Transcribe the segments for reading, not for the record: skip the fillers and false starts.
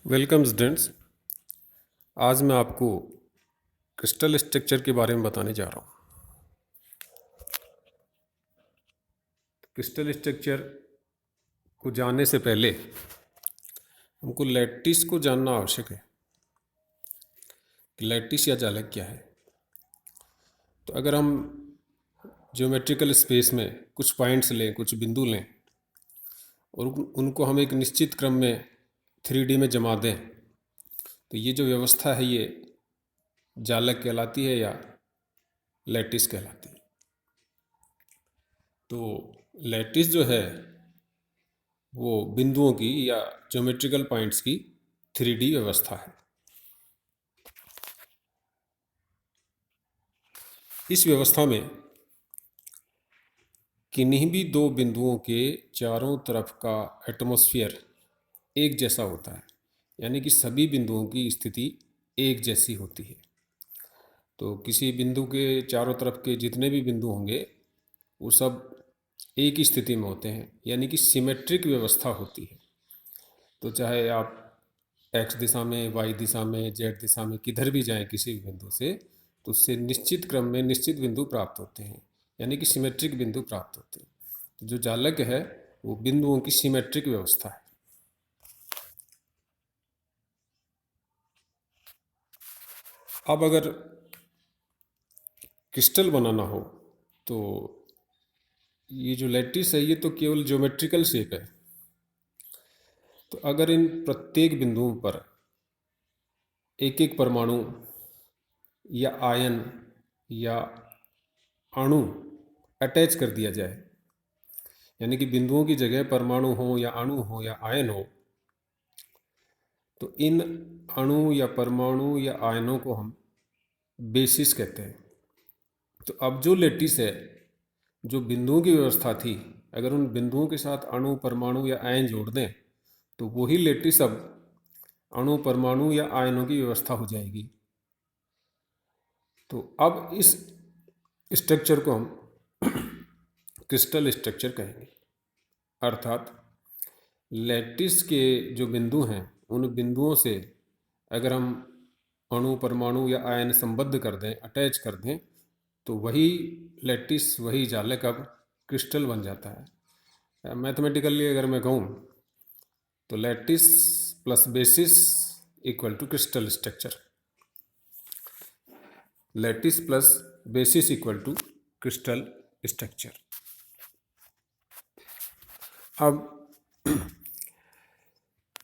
Welcome students. आज मैं आपको क्रिस्टल स्ट्रक्चर के बारे में बताने जा रहा हूँ। क्रिस्टल स्ट्रक्चर को जानने से पहले हमको लैटिस को जानना आवश्यक है कि लैटिस या जालक क्या है। तो अगर हम ज्योमेट्रिकल स्पेस में कुछ पॉइंट्स लें, कुछ बिंदु लें और उनको हम एक निश्चित क्रम में 3D में जमा दें, तो ये जो व्यवस्था है ये जालक कहलाती है या लैटिस कहलाती है। तो लैटिस जो है वो बिंदुओं की या ज्योमेट्रिकल पॉइंट्स की 3D व्यवस्था है। इस व्यवस्था में किन्हीं भी दो बिंदुओं के चारों तरफ का एटमॉस्फेयर एक जैसा होता है, यानी कि सभी बिंदुओं की स्थिति एक जैसी होती है। तो किसी बिंदु के चारों तरफ के जितने भी बिंदु होंगे वो सब एक ही स्थिति में होते हैं, यानी कि सिमेट्रिक व्यवस्था होती है। तो चाहे आप एक्स दिशा में, वाई दिशा में, जेड दिशा में किधर भी जाएं किसी भी बिंदु से, तो उससे निश्चित क्रम में निश्चित बिंदु प्राप्त होते हैं, यानी कि सिमेट्रिक बिंदु प्राप्त होते हैं। तो जो जालक है वो बिंदुओं की सिमेट्रिक व्यवस्था है। अब अगर क्रिस्टल बनाना हो तो ये जो लैटिस है ये तो केवल ज्योमेट्रिकल शेप है। तो अगर इन प्रत्येक बिंदुओं पर एक एक परमाणु या आयन या अणु अटैच कर दिया जाए, यानी कि बिंदुओं की जगह परमाणु हो या अणु हो या आयन हो, तो इन अणु या परमाणु या आयनों को हम बेसिस कहते हैं। तो अब जो लैटिस है, जो बिंदुओं की व्यवस्था थी, अगर उन बिंदुओं के साथ अणु, परमाणु या आयन जोड़ दें तो वही लैटिस अब अणु, परमाणु या आयनों की व्यवस्था हो जाएगी। तो अब इस स्ट्रक्चर को हम क्रिस्टल स्ट्रक्चर कहेंगे। अर्थात लैटिस के जो बिंदु हैं उन बिंदुओं से अगर हम अणु, परमाणु या आयन संबद्ध कर दें, अटैच कर दें, तो वही लैटिस, वही जालक अब क्रिस्टल बन जाता है। मैथमेटिकली अगर मैं कहूँ तो lattice plus basis equal to crystal structure. Lattice plus basis equal to crystal structure. अब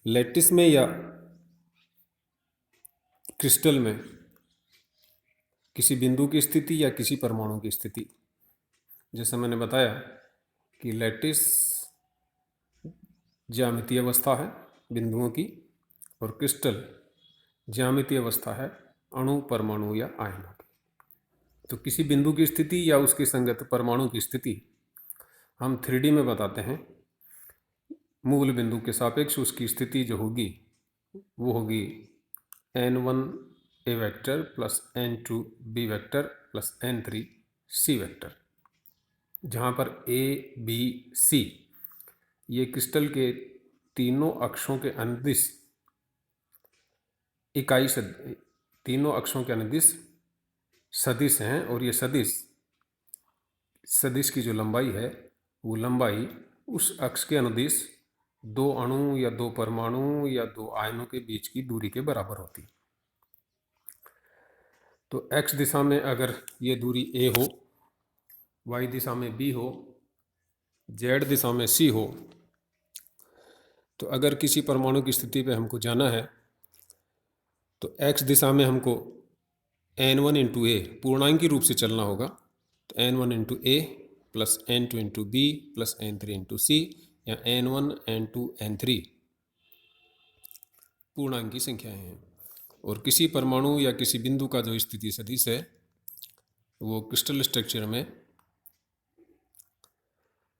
लैटिस में या क्रिस्टल में किसी बिंदु की स्थिति या किसी परमाणु की स्थिति, जैसा मैंने बताया कि लैटिस ज्यामितीय अवस्था है बिंदुओं की और क्रिस्टल ज्यामितीय अवस्था है अणु, परमाणु या आयनों की। तो किसी बिंदु की स्थिति या उसकी संगत परमाणु की स्थिति हम 3D में बताते हैं। मूल बिंदु के सापेक्ष उसकी स्थिति जो होगी वो होगी n1 a vector plus n2 b vector plus n3 c vector, जहाँ पर a, b, c ये क्रिस्टल के तीनों अक्षों के अनुदिश इकाई तीनों अक्षों के अनुदिश सदिश हैं, और ये सदिश की जो लंबाई है वो लंबाई उस अक्ष के अनुदिश दो अणु या दो परमाणु या दो आयनों के बीच की दूरी के बराबर होती। तो x दिशा में अगर ये दूरी a हो, y दिशा में b हो, z दिशा में c हो, तो अगर किसी परमाणु की स्थिति पे हमको जाना है तो x दिशा में हमको n1 इंटू ए पूर्णांकी रूप से चलना होगा। तो n1 into A plus n2 into B plus n3 into C, या n1 n2 n3 पूर्णांकी संख्याएं हैं। और किसी परमाणु या किसी बिंदु का जो स्थिति सदिश है वो क्रिस्टल स्ट्रक्चर में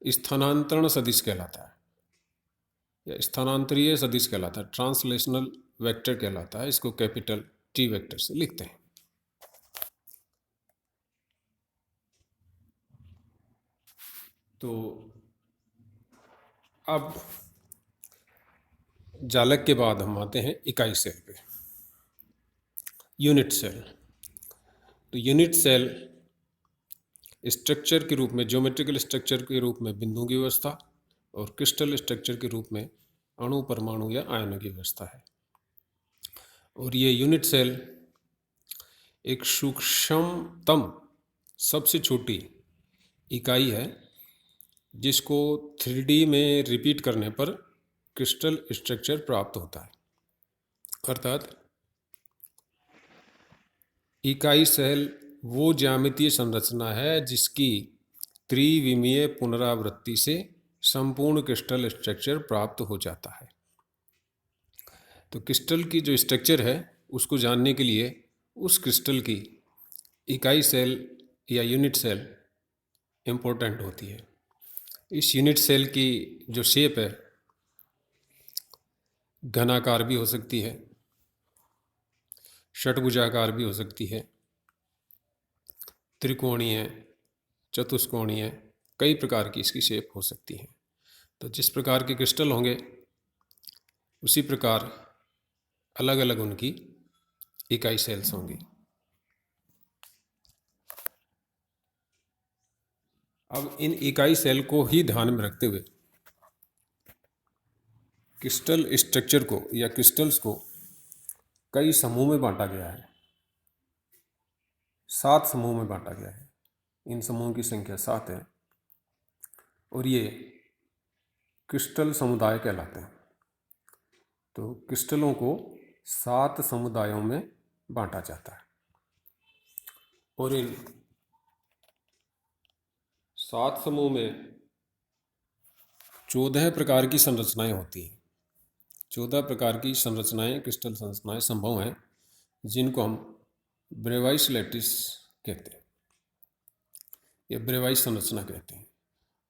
स्थानांतरण सदिश कहलाता है या स्थानांतरीय सदिश कहलाता है, ट्रांसलेशनल वेक्टर कहलाता है। इसको कैपिटल T वेक्टर से लिखते हैं। तो अब जालक के बाद हम आते हैं इकाई सेल पे, यूनिट सेल। तो यूनिट सेल स्ट्रक्चर के रूप में, ज्योमेट्रिकल स्ट्रक्चर के रूप में बिंदुओं की व्यवस्था, और क्रिस्टल स्ट्रक्चर के रूप में अणु, परमाणु या आयनों की व्यवस्था है। और ये यूनिट सेल एक सूक्ष्मतम, सबसे छोटी इकाई है जिसको 3D में रिपीट करने पर क्रिस्टल स्ट्रक्चर प्राप्त होता है। अर्थात इकाई सेल वो ज्यामितीय संरचना है जिसकी त्रिविमीय पुनरावृत्ति से संपूर्ण क्रिस्टल स्ट्रक्चर प्राप्त हो जाता है। तो क्रिस्टल की जो स्ट्रक्चर है उसको जानने के लिए उस क्रिस्टल की इकाई सेल या यूनिट सेल इम्पोर्टेंट होती है। इस यूनिट सेल की जो शेप है घनाकार भी हो सकती है, षटभुजाकार भी हो सकती है, त्रिकोणीय, चतुष्कोणीय, कई प्रकार की इसकी शेप हो सकती है। तो जिस प्रकार के क्रिस्टल होंगे उसी प्रकार अलग अलग उनकी इकाई सेल्स होंगी। अब इन इकाई सेल को ही ध्यान में रखते हुए क्रिस्टल स्ट्रक्चर को या क्रिस्टल्स को कई समूह में बांटा गया है। 7 समूह में बांटा गया है। इन समूहों की संख्या 7 है और ये क्रिस्टल समुदाय कहलाते हैं। तो क्रिस्टलों को 7 समुदायों में बांटा जाता है और इन 7 समूह में 14 प्रकार की संरचनाएं होती हैं। 14 प्रकार की संरचनाएं, क्रिस्टल संरचनाएं संभव हैं जिनको हम ब्रेवाइस लैटिस कहते हैं या ब्रेवाइस संरचना कहते हैं।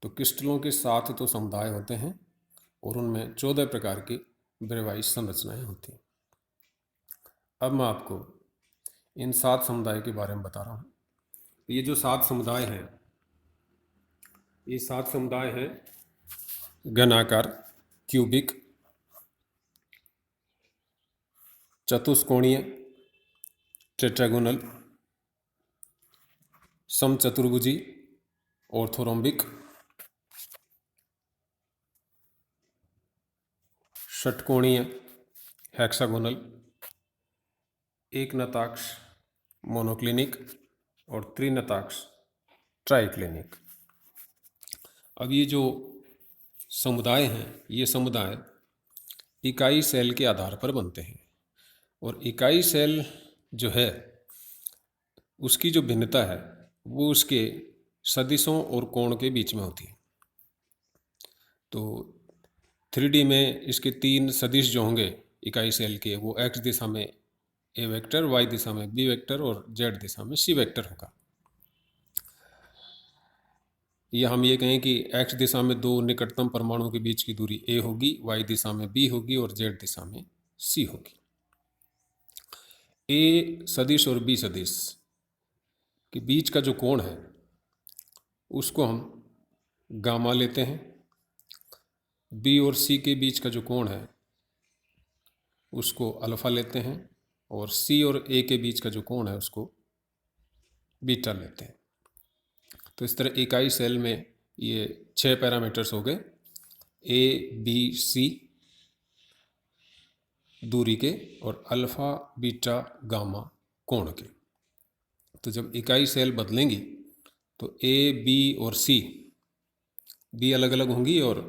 तो क्रिस्टलों के 7 तो समुदाय होते हैं और उनमें 14 प्रकार की ब्रेवाइस संरचनाएं होती हैं। अब मैं आपको इन 7 समुदाय के बारे में बता रहा हूँ। ये जो 7 समुदाय हैं, ये 7 समुदाय हैं घनाकार, क्यूबिक, चतुष्कोणीय, टेट्रागोनल, समचतुर्भुजी, ऑर्थोरोम्बिक, षटकोणीय, हेक्सागोनल, एकनताक्ष, मोनोक्लिनिक और त्रिनताक्ष, ट्राइक्लिनिक। अब ये जो समुदाय हैं, ये समुदाय इकाई सेल के आधार पर बनते हैं और इकाई सेल जो है उसकी जो भिन्नता है वो उसके सदिशों और कोण के बीच में होती है। तो 3D में इसके 3 सदिश जो होंगे इकाई सेल के, वो x दिशा में a वेक्टर, y दिशा में b वेक्टर और z दिशा में c वेक्टर होगा। या हम ये कहें कि x दिशा में 2 निकटतम परमाणुओं के बीच की दूरी a होगी, y दिशा में b होगी और z दिशा में c होगी। a सदिश और b सदिश के बीच का जो कोण है उसको हम गामा लेते हैं। b और c के बीच का जो कोण है उसको अल्फा लेते हैं और c और a के बीच का जो कोण है उसको बीटा लेते हैं। तो इस तरह इकाई सेल में ये 6 पैरामीटर्स हो गए, a, b, c दूरी के और अल्फा, बीटा, गामा कोण के। तो जब इकाई सेल बदलेंगी तो a, b और c भी अलग अलग होंगी और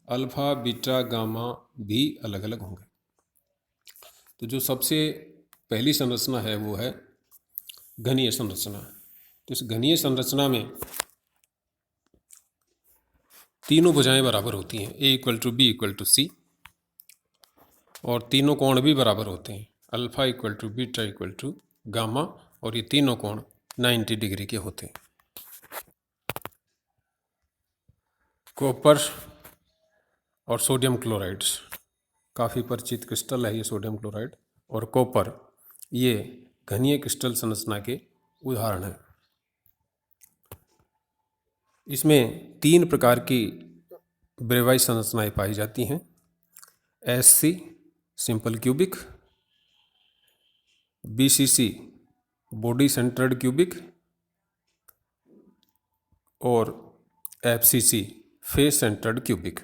अल्फा, बीटा, गामा भी अलग अलग होंगे। तो जो सबसे पहली संरचना है वो है घनीय संरचना। तो इस घनीय संरचना में तीनों भुजाएं बराबर होती हैं, a = b = c, और तीनों कोण भी बराबर होते हैं, अल्फा = बीटा = गामा, और ये तीनों कोण 90 डिग्री के होते हैं। कॉपर और सोडियम क्लोराइड्स काफ़ी परिचित क्रिस्टल है ये सोडियम क्लोराइड और कॉपर, ये घनीय क्रिस्टल संरचना के उदाहरण हैं। इसमें 3 प्रकार की ब्रेवाइस संरचनाएं पाई जाती हैं। SC simple cubic, BCC body centred cubic और FCC face centred cubic.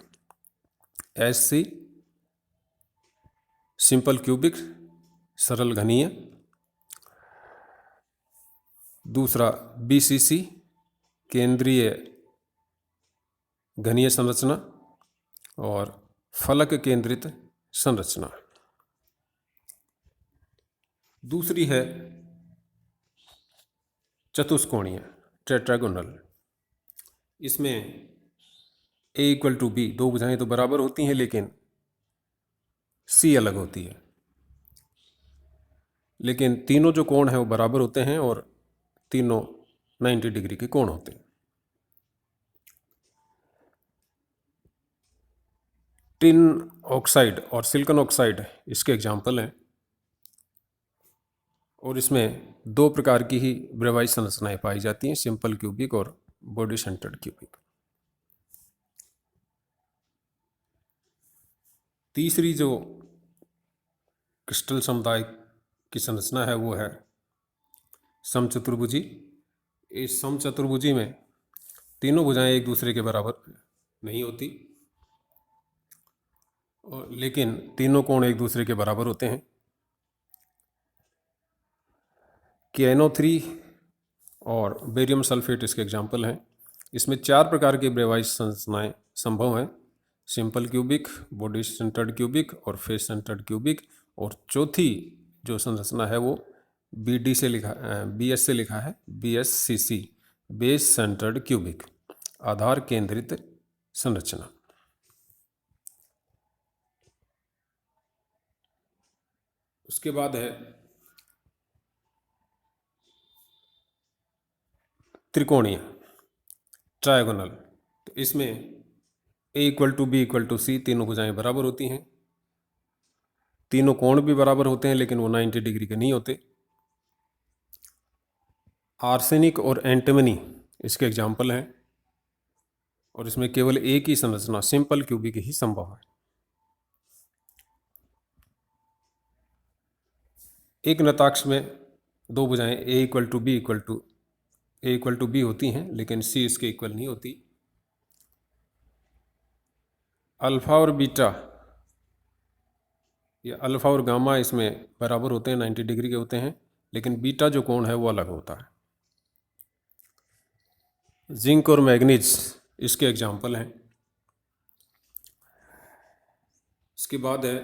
SC simple cubic सरल घनीय, दूसरा BCC केंद्रीय घनीय संरचना और फलक केंद्रित संरचना। दूसरी है चतुष्कोणीय टेट्रागोनल। इसमें A = B, दो भुजाएं तो बराबर होती हैं लेकिन C अलग होती है, लेकिन तीनों जो कोण हैं वो बराबर होते हैं और तीनों 90 डिग्री के कोण होते हैं। टिन ऑक्साइड और सिलिकॉन ऑक्साइड इसके एग्जाम्पल हैं, और इसमें दो प्रकार की ही ब्रेवाइज संरचनाएं पाई जाती हैं, सिंपल क्यूबिक और बॉडी सेंटर्ड क्यूबिक। तीसरी जो क्रिस्टल समुदाय की संरचना है वो है समचतुर्भुजी। इस समचतुर्भुजी में तीनों भुजाएं एक दूसरे के बराबर नहीं होती, और लेकिन तीनों कोण एक दूसरे के बराबर होते हैं। KNO3 और बेरियम सल्फेट इसके एग्जाम्पल हैं। इसमें 4 प्रकार के ब्रेवाइज संरचनाएं संभव हैं, simple cubic, body centred cubic और फेस सेंटर्ड क्यूबिक। और चौथी जो संरचना है वो BS से लिखा है, BSCC बेस सेंटर्ड क्यूबिक, आधार केंद्रित संरचना। उसके बाद है त्रिकोणीय ट्रायगोनल। तो इसमें A = B = C, तीनों भुजाएं बराबर होती हैं, तीनों कोण भी बराबर होते हैं लेकिन वो 90 डिग्री के नहीं होते। आर्सेनिक और एंटिमनी इसके एग्जाम्पल हैं, और इसमें केवल एक ही संरचना सिंपल क्यूबिक ही संभव है। एक नताक्ष में दो भुजाएं A = B होती हैं लेकिन C इसके इक्वल नहीं होती। अल्फा और बीटा या अल्फा और गामा इसमें बराबर होते हैं, 90 डिग्री के होते हैं, लेकिन बीटा जो कोण है वो अलग होता है। जिंक और मैग्नीज इसके एग्जाम्पल हैं। इसके बाद है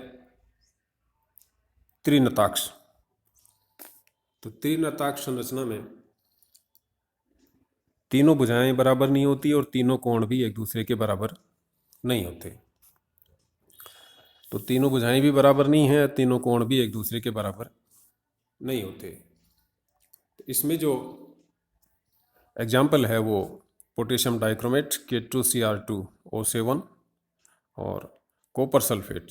त्रिनताक्ष। तो त्रिनताक्ष संरचना में तीनों भुजाएं बराबर नहीं होती और तीनों कोण भी एक दूसरे के बराबर नहीं होते। तो तीनों भुजाएं भी बराबर नहीं हैं, तीनों कोण भी एक दूसरे के बराबर नहीं होते। इसमें जो एग्जाम्पल है वो पोटेशियम डाइक्रोमेट K2Cr2O7 और कॉपर सल्फेट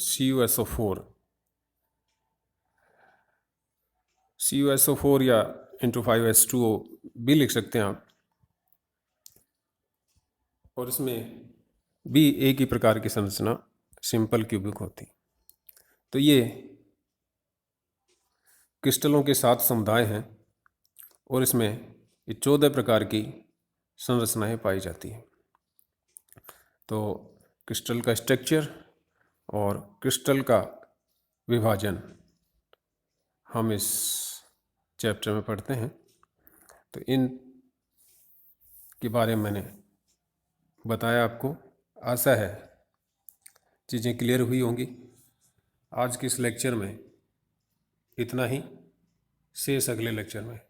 CuSO4 या N2,5S2O भी लिख सकते हैं आप। और इसमें भी एक ही प्रकार की संरचना सिंपल क्यूबिक होती। तो ये क्रिस्टलों के 7 समुदाय हैं और इसमें ये 14 प्रकार की संरचनाएं पाई जाती हैं। तो क्रिस्टल का स्ट्रक्चर और क्रिस्टल का विभाजन हम इस चैप्टर में पढ़ते हैं। तो इन के बारे में मैंने बताया आपको। आशा है चीज़ें क्लियर हुई होंगी। आज के इस लेक्चर में इतना ही, शेष अगले लेक्चर में।